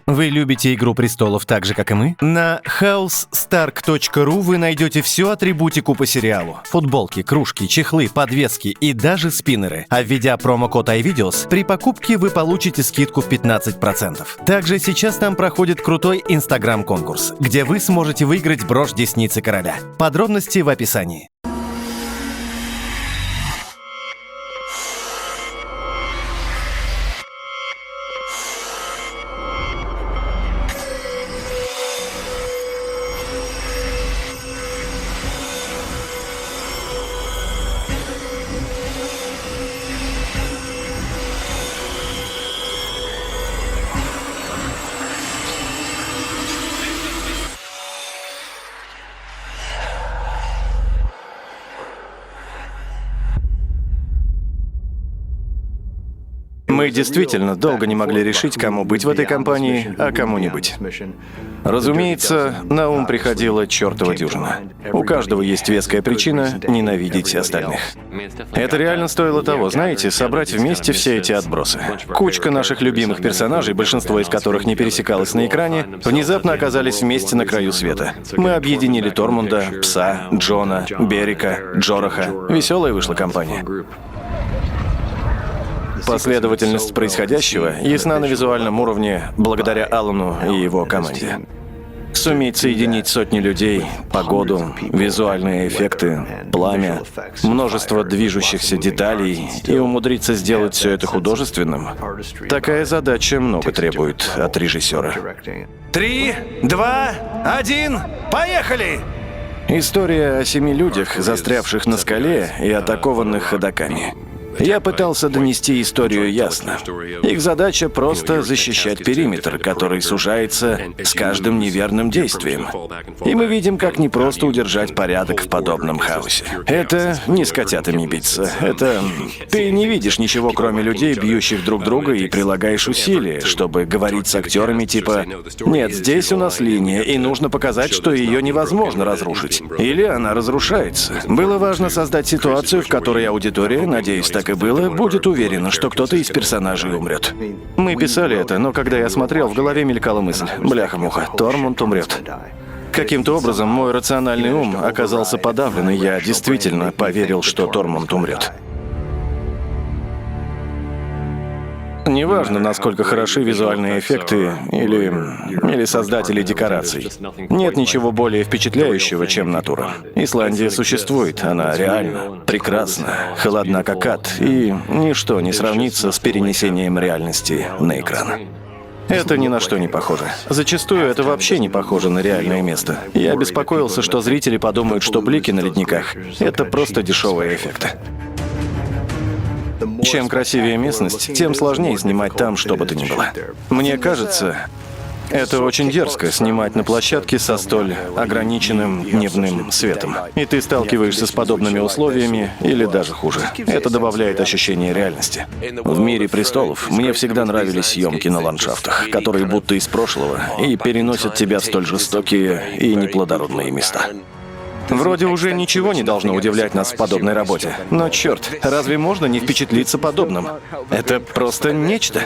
Вы любите «Игру престолов» так же, как и мы? На housestark.ru вы найдете всю атрибутику по сериалу. Футболки, кружки, чехлы, подвески и даже спиннеры. А введя промокод iVideos, при покупке вы получите скидку в 15%. Также сейчас там проходит крутой Instagram-конкурс, где вы сможете выиграть брошь Десницы Короля. Подробности в описании. Мы действительно долго не могли решить, кому быть в этой компании, а кому не быть. Разумеется, на ум приходила чертова дюжина. У каждого есть веская причина ненавидеть остальных. Это реально стоило того, знаете, собрать вместе все эти отбросы. Кучка наших любимых персонажей, большинство из которых не пересекалось на экране, внезапно оказались вместе на краю света. Мы объединили Тормунда, Пса, Джона, Берика, Джораха. Веселая вышла компания. Последовательность происходящего ясна на визуальном уровне благодаря Аллану и его команде. Суметь соединить сотни людей, погоду, визуальные эффекты, пламя, множество движущихся деталей и умудриться сделать все это художественным — такая задача много требует от режиссера. 3, 2, 1, поехали! История о 7 людях, застрявших на скале и атакованных ходоками. Я пытался донести историю ясно. Их задача просто защищать периметр, который сужается с каждым неверным действием. И мы видим, как непросто удержать порядок в подобном хаосе. Это не с котятами биться. Это... Ты не видишь ничего, кроме людей, бьющих друг друга, и прилагаешь усилия, чтобы говорить с актерами типа «Нет, здесь у нас линия, и нужно показать, что ее невозможно разрушить». Или она разрушается. Было важно создать ситуацию, в которой аудитория, надеюсь, так и было, будет уверена, что кто-то из персонажей умрет. Мы писали это, но когда я смотрел, в голове мелькала мысль: бляха-муха, Тормунд умрет. Каким-то образом мой рациональный ум оказался подавлен, и я действительно поверил, что Тормунд умрет. Неважно, насколько хороши визуальные эффекты или создатели декораций. Нет ничего более впечатляющего, чем натура. Исландия существует, она реальна, прекрасна, холодна как ад, и ничто не сравнится с перенесением реальности на экран. Это ни на что не похоже. Зачастую это вообще не похоже на реальное место. Я беспокоился, что зрители подумают, что блики на ледниках — это просто дешевые эффекты. Чем красивее местность, тем сложнее снимать там что бы то ни было. Мне кажется, это очень дерзко — снимать на площадке со столь ограниченным дневным светом. И ты сталкиваешься с подобными условиями, или даже хуже. Это добавляет ощущение реальности. В «Мире престолов» мне всегда нравились съемки на ландшафтах, которые будто из прошлого и переносят тебя в столь жестокие и неплодородные места. Вроде уже ничего не должно удивлять нас в подобной работе. Но черт, разве можно не впечатлиться подобным? Это просто нечто.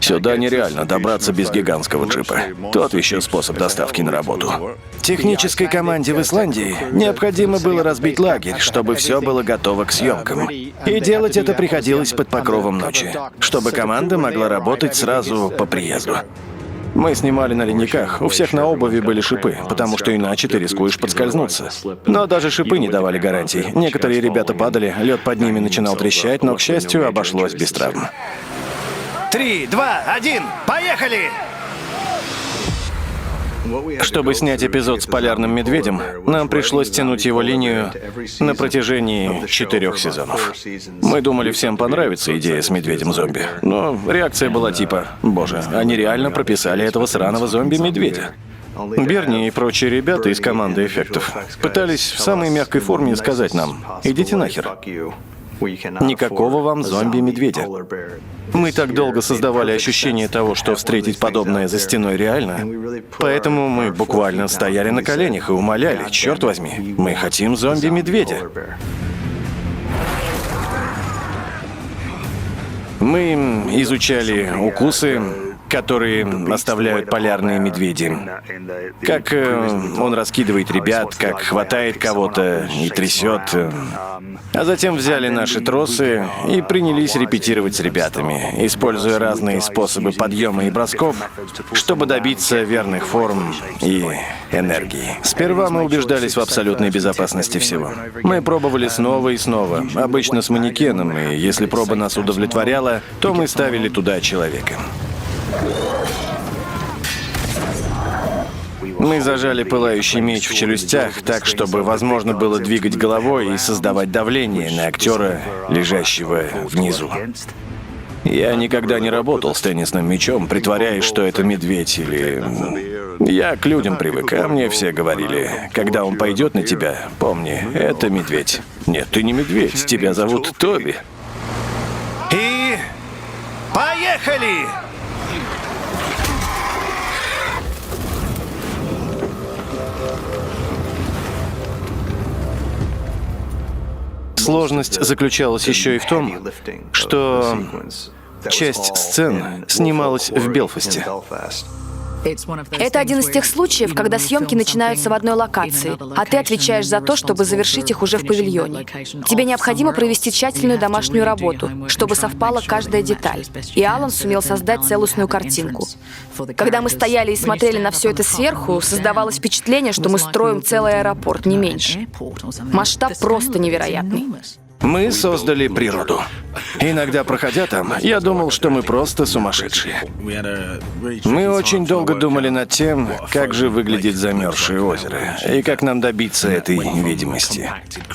Сюда нереально добраться без гигантского джипа. Тот еще способ доставки на работу. Технической команде в Исландии необходимо было разбить лагерь, чтобы все было готово к съемкам. И делать это приходилось под покровом ночи, чтобы команда могла работать сразу по приезду. Мы снимали на ледниках, у всех на обуви были шипы, потому что иначе ты рискуешь подскользнуться. Но даже шипы не давали гарантий. Некоторые ребята падали, лед под ними начинал трещать, но, к счастью, обошлось без травм. 3, 2, 1, поехали! Чтобы снять эпизод с полярным медведем, нам пришлось тянуть его линию на протяжении 4 сезонов. Мы думали, всем понравится идея с медведем-зомби, но реакция была типа: «Боже, они реально прописали этого сраного зомби-медведя». Берни и прочие ребята из команды эффектов пытались в самой мягкой форме сказать нам: «Идите нахер. Никакого вам зомби-медведя». Мы так долго создавали ощущение того, что встретить подобное за стеной реально, поэтому мы буквально стояли на коленях и умоляли: черт возьми, мы хотим зомби-медведя. Мы изучали укусы, которые оставляют полярные медведи. Как он раскидывает ребят, как хватает кого-то и трясет. А затем взяли наши тросы и принялись репетировать с ребятами, используя разные способы подъема и бросков, чтобы добиться верных форм и энергии. Сперва мы убеждались в абсолютной безопасности всего. Мы пробовали снова и снова, обычно с манекеном, и если проба нас удовлетворяла, то мы ставили туда человека. Мы зажали пылающий меч в челюстях так, чтобы возможно было двигать головой и создавать давление на актера, лежащего внизу. Я никогда не работал с теннисным мячом, притворяясь, что это медведь или... Я к людям привык, а мне все говорили, когда он пойдет на тебя, помни, это медведь. Нет, ты не медведь, тебя зовут Тоби. И... поехали! Сложность заключалась еще и в том, что часть сцен снималась в Белфасте. Это один из тех случаев, когда съемки начинаются в одной локации, а ты отвечаешь за то, чтобы завершить их уже в павильоне. Тебе необходимо провести тщательную домашнюю работу, чтобы совпала каждая деталь. И Алан сумел создать целостную картинку. Когда мы стояли и смотрели на все это сверху, создавалось впечатление, что мы строим целый аэропорт, не меньше. Масштаб просто невероятный. Мы создали природу. Иногда, проходя там, я думал, что мы просто сумасшедшие. Мы очень долго думали над тем, как же выглядит замерзшее озеро, и как нам добиться этой видимости.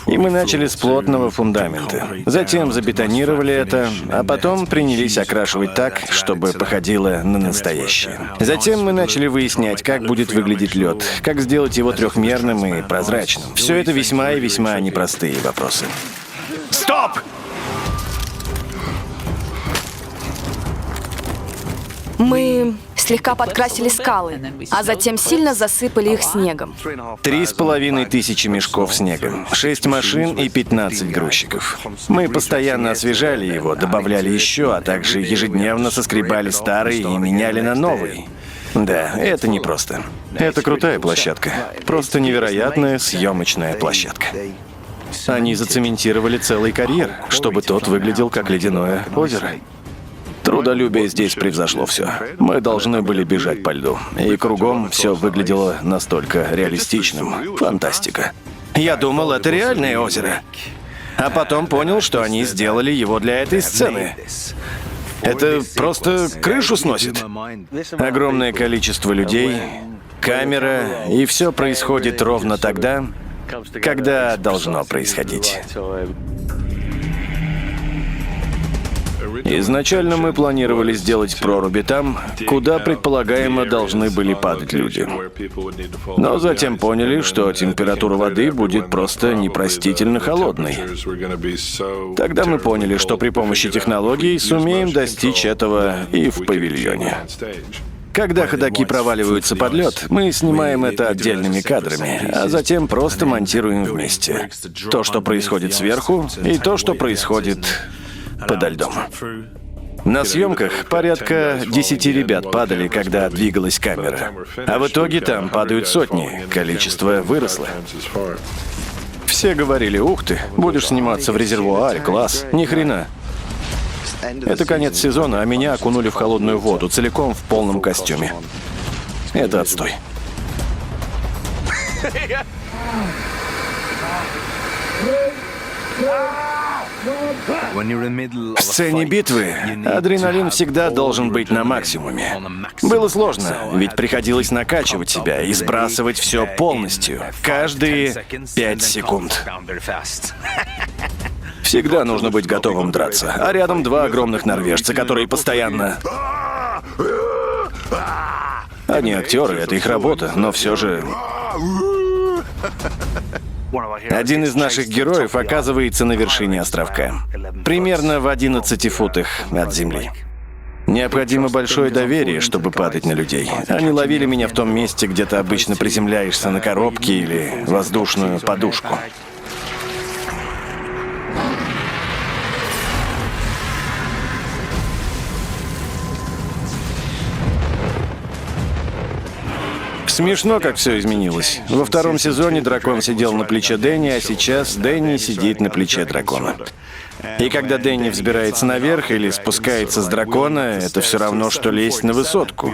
И мы начали с плотного фундамента. Затем забетонировали это, а потом принялись окрашивать так, чтобы походило на настоящее. Затем мы начали выяснять, как будет выглядеть лед, как сделать его трехмерным и прозрачным. Все это весьма и весьма непростые вопросы. Стоп! Мы слегка подкрасили скалы, а затем сильно засыпали их снегом. 3500 мешков снега, 6 машин и 15 грузчиков. Мы постоянно освежали его, добавляли еще, а также ежедневно соскребали старый и меняли на новый. Да, это непросто. Это крутая площадка. Просто невероятная съемочная площадка. Они зацементировали целый карьер, чтобы тот выглядел как ледяное озеро. Трудолюбие здесь превзошло все. Мы должны были бежать по льду, и кругом все выглядело настолько реалистичным. Фантастика. Я думал, это реальное озеро. А потом понял, что они сделали его для этой сцены. Это просто крышу сносит. Огромное количество людей, камера, и все происходит ровно тогда, когда должно происходить. Изначально мы планировали сделать проруби там, куда предполагаемо должны были падать люди. Но затем поняли, что температура воды будет просто непростительно холодной. Тогда мы поняли, что при помощи технологий сумеем достичь этого и в павильоне. Когда ходаки проваливаются под лед, мы снимаем это отдельными кадрами, а затем просто монтируем вместе. То, что происходит сверху, и то, что происходит подо льдом. На съемках порядка 10 ребят падали, когда двигалась камера. А в итоге там падают сотни, количество выросло. Все говорили: ух ты, будешь сниматься в резервуаре, класс. Ни хрена. Это конец сезона, а меня окунули в холодную воду, целиком в полном костюме. Это отстой. В сцене битвы адреналин всегда должен быть на максимуме. Было сложно, ведь приходилось накачивать себя и сбрасывать все полностью, каждые 5 секунд. Всегда нужно быть готовым драться, а рядом два огромных норвежца, которые постоянно... Они актеры, это их работа, но все же... Один из наших героев оказывается на вершине островка, примерно в 11 футах от земли. Необходимо большое доверие, чтобы падать на людей. Они ловили меня в том месте, где ты обычно приземляешься на коробке или воздушную подушку. Смешно, как все изменилось. Во втором сезоне дракон сидел на плече Дэнни, а сейчас Дэнни сидит на плече дракона. И когда Дэнни взбирается наверх или спускается с дракона, это все равно, что лезть на высотку.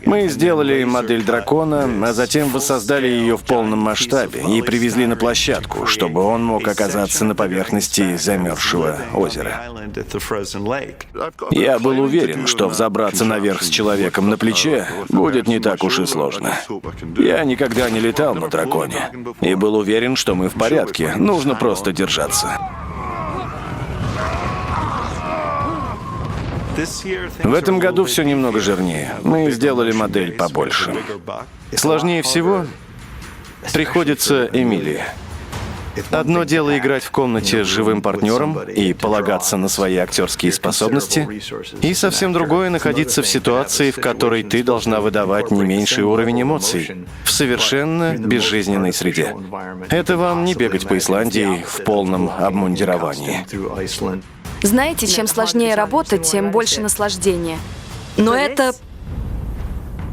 Мы сделали модель дракона, а затем воссоздали ее в полном масштабе и привезли на площадку, чтобы он мог оказаться на поверхности замерзшего озера. Я был уверен, что взобраться наверх с человеком на плече будет не так уж и сложно. Я никогда не летал на драконе и был уверен, что мы в порядке, нужно просто держаться. В этом году все немного жирнее. Мы сделали модель побольше. Сложнее всего приходится Эмилии. Одно дело играть в комнате с живым партнером и полагаться на свои актерские способности, и совсем другое находиться в ситуации, в которой ты должна выдавать не меньший уровень эмоций в совершенно безжизненной среде. Это вам не бегать по Исландии в полном обмундировании. Знаете, чем сложнее работа, тем больше наслаждения. Но это...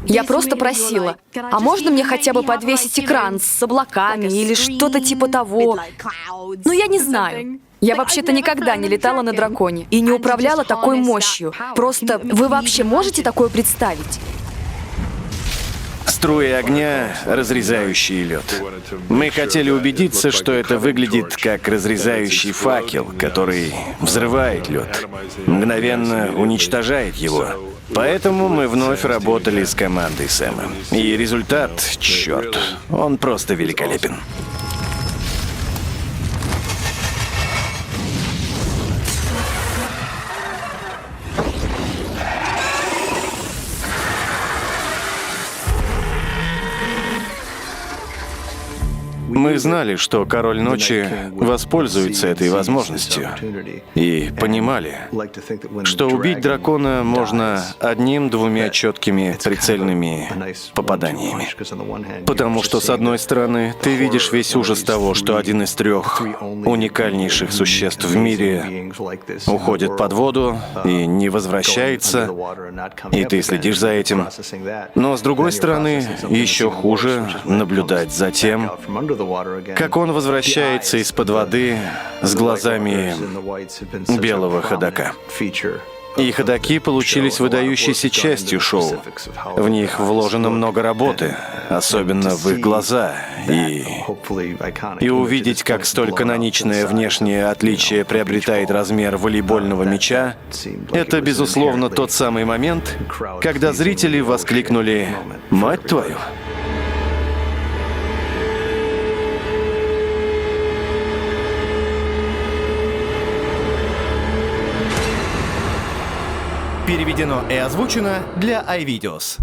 Я просто просила, а можно мне хотя бы подвесить экран с облаками или что-то типа того? Ну, я не знаю. Я вообще-то никогда не летала на драконе и не управляла такой мощью. Просто вы вообще можете такое представить? Струи огня, разрезающие лед. Мы хотели убедиться, что это выглядит как разрезающий факел, который взрывает лед, мгновенно уничтожает его. Поэтому мы вновь работали с командой Сэма. И результат, черт, он просто великолепен. Мы знали, что Король Ночи воспользуется этой возможностью, и понимали, что убить дракона можно одним-двумя четкими прицельными попаданиями. Потому что, с одной стороны, ты видишь весь ужас того, что один из 3 уникальнейших существ в мире уходит под воду и не возвращается, и ты следишь за этим. Но, с другой стороны, еще хуже наблюдать за тем, как он возвращается из-под воды с глазами белого ходока. И ходоки получились выдающейся частью шоу. В них вложено много работы, особенно в их глаза. И увидеть, как столь каноничное внешнее отличие приобретает размер волейбольного мяча, это, безусловно, тот самый момент, когда зрители воскликнули «Мать твою!». Переведено и озвучено для iVideos.